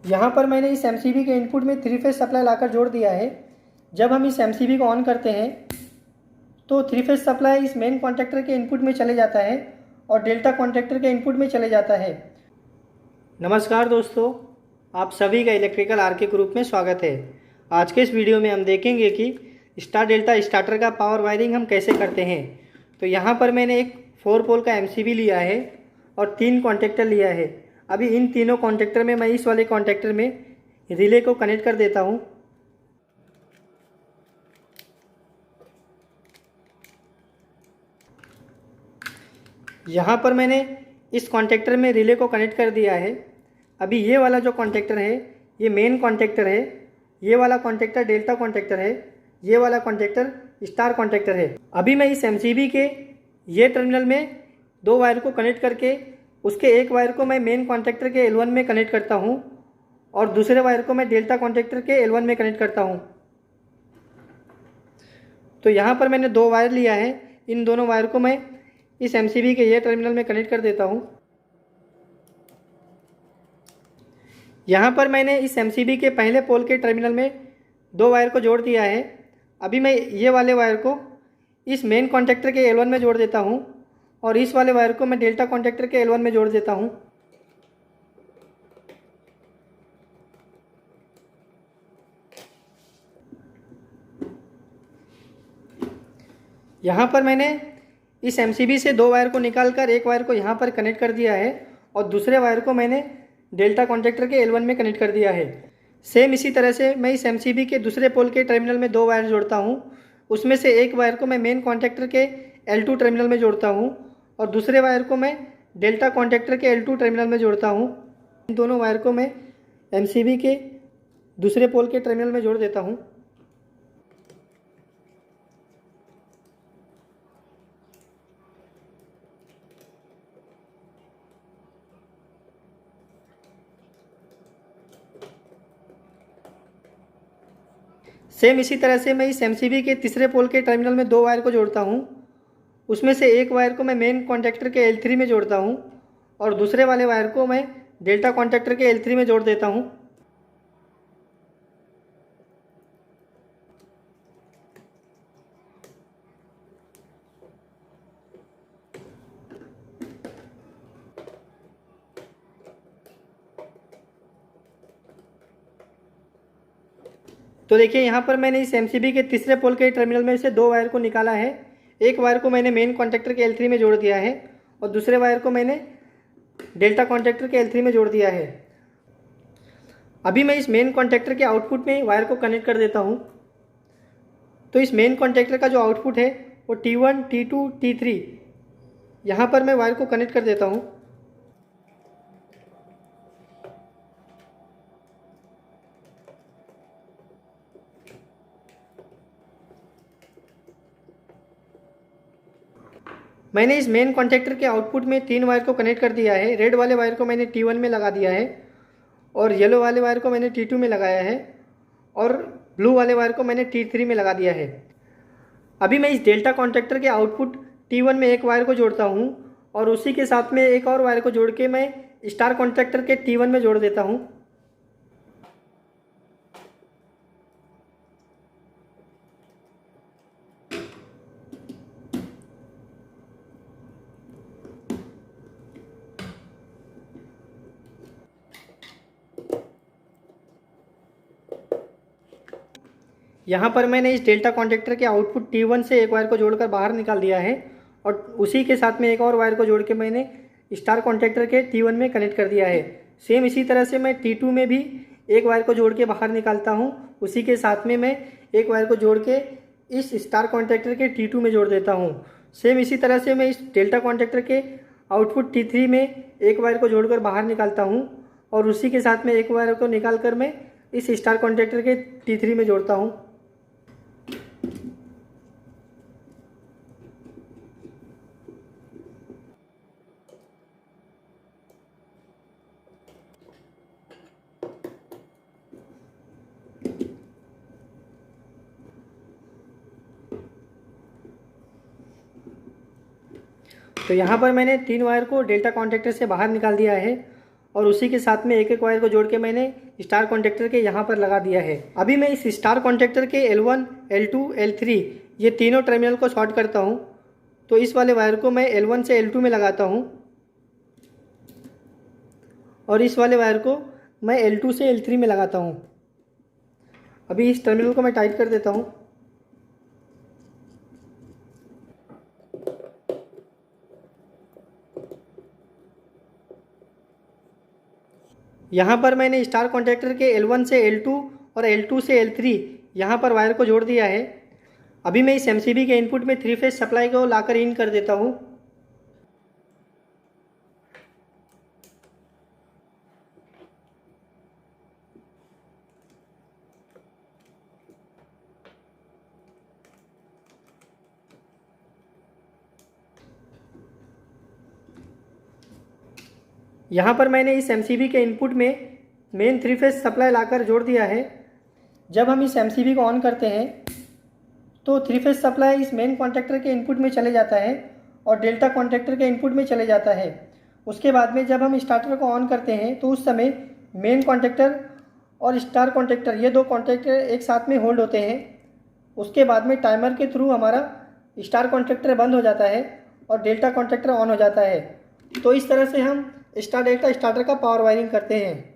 यहाँ पर मैंने इस एमसीबी के इनपुट में 3 फेज सप्लाई लाकर जोड़ दिया है। जब हम इस एमसीबी को ऑन करते हैं तो 3 फेज सप्लाई इस मेन कॉन्टैक्टर के इनपुट में चले जाता है और डेल्टा कॉन्टैक्टर के इनपुट में चले जाता है। नमस्कार दोस्तों, आप सभी का इलेक्ट्रिकल आरके ग्रुप में स्वागत है। आज के इस वीडियो में हम देखेंगे कि स्टार डेल्टा स्टार्टर का पावर वायरिंग हम कैसे करते हैं। तो यहाँ पर मैंने एक 4 पोल का एमसीबी लिया है और 3 कॉन्टैक्टर लिया है। अभी इन तीनों कॉन्टैक्टर में मैं इस वाले कॉन्टैक्टर में रिले को कनेक्ट कर देता हूँ। यहाँ पर मैंने इस कॉन्टैक्टर में रिले को कनेक्ट कर दिया है। अभी ये वाला जो कॉन्टैक्टर है ये मेन कॉन्टैक्टर है, ये वाला कॉन्टैक्टर डेल्टा कॉन्टैक्टर है, ये वाला कॉन्टैक्टर स्टार कॉन्टैक्टर है। अभी मैं इस एमसीबी के ये टर्मिनल में 2 वायर को कनेक्ट करके उसके एक वायर को मैं मेन कॉन्टैक्टर के L1 में कनेक्ट करता हूँ और दूसरे वायर को मैं डेल्टा कॉन्टैक्टर के L1 में कनेक्ट करता हूँ। तो यहाँ पर मैंने 2 वायर लिया है, इन दोनों वायर को मैं इस एमसीबी के ये टर्मिनल में कनेक्ट कर देता हूँ। यहाँ पर मैंने इस एमसीबी के पहले पोल के टर्मिनल में 2 वायर को जोड़ दिया है। अभी मैं ये वाले वायर को इस मेन कॉन्टैक्टर के L1 में जोड़ देता हूँ और इस वाले वायर को मैं डेल्टा कॉन्टैक्टर के L1 में जोड़ देता हूँ। यहाँ पर मैंने इस एमसीबी से 2 वायर को निकालकर एक वायर को यहाँ पर कनेक्ट कर दिया है और दूसरे वायर को मैंने डेल्टा कॉन्टैक्टर के L1 में कनेक्ट कर दिया है। सेम इसी तरह से मैं इस एमसीबी के दूसरे पोल के टर्मिनल में 2 वायर जोड़ता हूँ। उसमें से एक वायर को मैं मेन कॉन्टैक्टर के L2 टर्मिनल में जोड़ता हूँ और दूसरे वायर को मैं डेल्टा कॉन्टैक्टर के L2 टर्मिनल में जोड़ता हूँ। इन दोनों वायर को मैं एमसीबी के दूसरे पोल के टर्मिनल में जोड़ देता हूँ। सेम इसी तरह से मैं इस एमसीबी के तीसरे पोल के टर्मिनल में 2 वायर को जोड़ता हूँ। उसमें से एक वायर को मैं मेन कॉन्टैक्टर के L3 में जोड़ता हूँ और दूसरे वाले वायर को मैं डेल्टा कॉन्टैक्टर के L3 में जोड़ देता हूँ। तो देखिए यहाँ पर मैंने इस एमसीबी के तीसरे पोल के टर्मिनल में से 2 वायर को निकाला है। एक वायर को मैंने मेन कॉन्टैक्टर के L3 में जोड़ दिया है और दूसरे वायर को मैंने डेल्टा कॉन्टैक्टर के L3 में जोड़ दिया है। अभी मैं इस मेन कॉन्टैक्टर के आउटपुट में वायर को कनेक्ट कर देता हूँ। तो इस मेन कॉन्टैक्टर का जो आउटपुट है वो T1, T2, T3 यहाँ पर मैं वायर को कनेक्ट कर देता हूँ। मैंने इस मेन कॉन्टैक्टर के आउटपुट में 3 वायर को कनेक्ट कर दिया है। रेड वाले वायर को मैंने T1 में लगा दिया है और येलो वाले वायर को मैंने T2 में लगाया है और ब्लू वाले वायर को मैंने T3 में लगा दिया है। अभी मैं इस डेल्टा कॉन्टैक्टर के आउटपुट T1 में एक वायर को जोड़ता हूँ और उसी के साथ में एक और वायर को जोड़ के मैं स्टार कॉन्टैक्टर के T1 में जोड़ देता हूँ। यहाँ पर मैंने इस डेल्टा कॉन्टैक्टर के आउटपुट T1 से एक वायर को जोड़कर बाहर निकाल दिया है और उसी के साथ में एक और वायर को जोड़ के मैंने स्टार कॉन्टैक्टर के T1 में कनेक्ट कर दिया है। सेम इसी तरह से मैं T2 में भी एक वायर को जोड़ के बाहर निकालता हूँ। उसी के साथ में मैं एक वायर को जोड़ के इस स्टार कॉन्टैक्टर के T2 में जोड़ देता हूँ। सेम इसी तरह से मैं इस डेल्टा कॉन्टैक्टर के आउटपुट T3 में एक वायर को जोड़कर बाहर निकालता हूँ और उसी के साथ में एक वायर को निकाल कर मैं इस स्टार कॉन्टैक्टर के T3 में जोड़ता हूँ। तो यहाँ पर मैंने 3 वायर को डेल्टा कॉन्टैक्टर से बाहर निकाल दिया है और उसी के साथ में एक एक वायर को जोड़ के मैंने स्टार कॉन्टैक्टर के यहाँ पर लगा दिया है। अभी मैं इस स्टार कॉन्टैक्टर के L1, L2, L3 ये तीनों टर्मिनल को शॉर्ट करता हूँ। तो इस वाले वायर को मैं L1 से L2 में लगाता हूँ और इस वाले वायर को मैं L2 से L3 में लगाता हूँ। अभी इस टर्मिनल को मैं टाइट कर देता हूँ। यहाँ पर मैंने स्टार कॉन्टैक्टर के L1 से L2 और L2 से L3 यहाँ पर वायर को जोड़ दिया है। अभी मैं इस MCB के इनपुट में 3 फेज सप्लाई को लाकर इन कर देता हूँ। यहाँ पर मैंने इस MCB के इनपुट में मेन 3 फेज सप्लाई लाकर जोड़ दिया है। जब हम इस MCB को ऑन करते हैं तो 3 फेज सप्लाई इस मेन कॉन्टैक्टर के इनपुट में चले जाता है और डेल्टा कॉन्टैक्टर के इनपुट में चले जाता है। उसके बाद में जब हम स्टार्टर को ऑन करते हैं तो उस समय मेन कॉन्टैक्टर और स्टार कॉन्टैक्टर ये दो कॉन्टैक्टर एक साथ में होल्ड होते हैं। उसके बाद में टाइमर के थ्रू हमारा स्टार कॉन्टैक्टर बंद हो जाता है और डेल्टा कॉन्टैक्टर ऑन हो जाता है। तो इस तरह से हम स्टार डेल्टा स्टार्टर का पावर वायरिंग करते हैं।